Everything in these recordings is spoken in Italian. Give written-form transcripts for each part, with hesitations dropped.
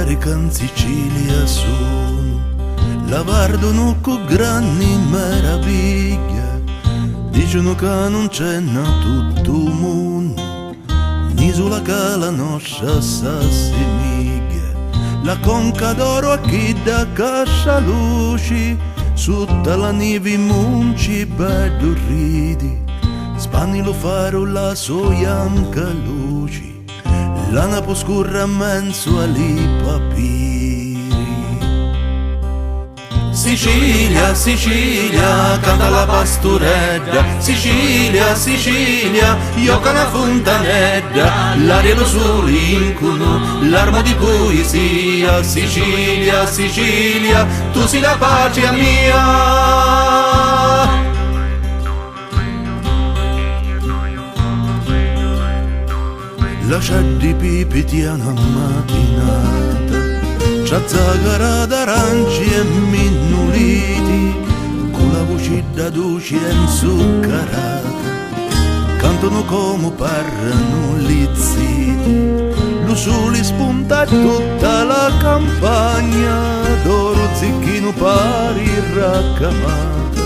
veri che in Sicilia sono, la guardano con grandi meraviglia, dicono che non c'è tutto il mondo, un'isola che la nostra s'assimiglia, la conca d'oro a chi da cascia luci, sotto la neve munci bello ridi, spanni lo faro la sua bianca luci, l'ana può scurra mezzo ali papiri. Sicilia, Sicilia, canta la pasturedda, Sicilia, Sicilia, gioca una fontanedda, l'aria lo sole incuno, l'armo di poesia, Sicilia, Sicilia, tu sei la patria mia. La di pipitiana mattinata, c'ha zagara d'aranci e minnuliti, con la voce da duci e inzuccarata, cantano come parlano li ziti, lo sole spunta tutta la campagna, d'oro zicchino pari raccamata,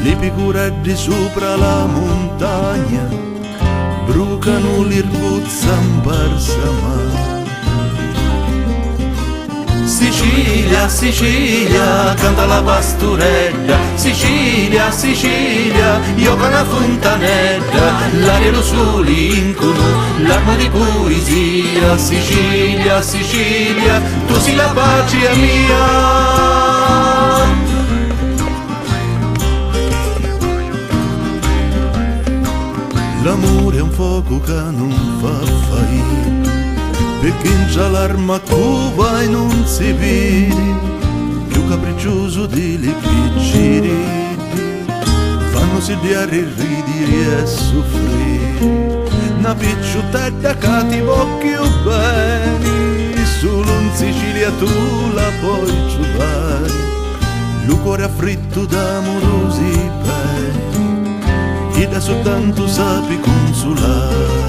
li picureddi sopra la montagna, brucano l'irbuzza in barsamà. Sicilia, Sicilia, canta la pasturedda, Sicilia, Sicilia, gioca una fontanedda, l'aria lo sole incuno, l'armo di poesia, Sicilia, Sicilia, tu sei la patria mia. L'amore è un fuoco che non fa faina, perché in già l'arma cuba e non si vede, più capriccioso di le picciri, fanno sediare e ridere e soffrire, una picciutetta che ti voglio bene, solo in Sicilia tu la puoi trovare, lo cuore afflitto d'amorosi beni, e da soltanto sapi consolare.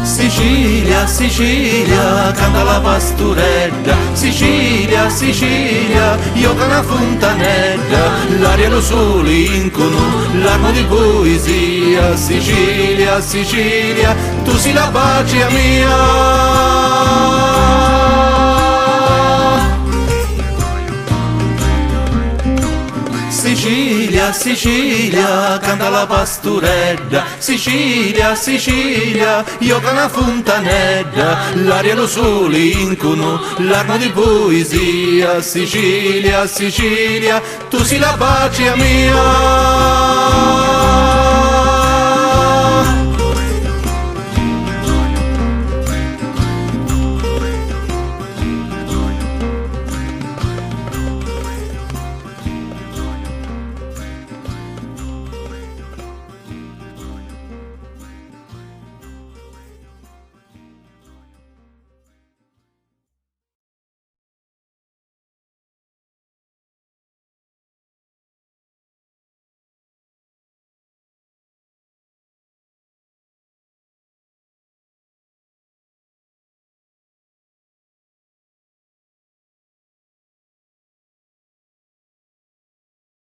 Sicilia, Sicilia, canta la pasturedda, Sicilia, Sicilia, gioca una fontanedda, l'aria lo sole incuno, l'armo di poesia, Sicilia, Sicilia, tu sei la patria mia. Sicilia, Sicilia, canta la pasturedda, Sicilia, Sicilia, gioca una fontanedda, l'aria lo sole incuno, l'armo di poesia, Sicilia, Sicilia, tu sei la patria mia.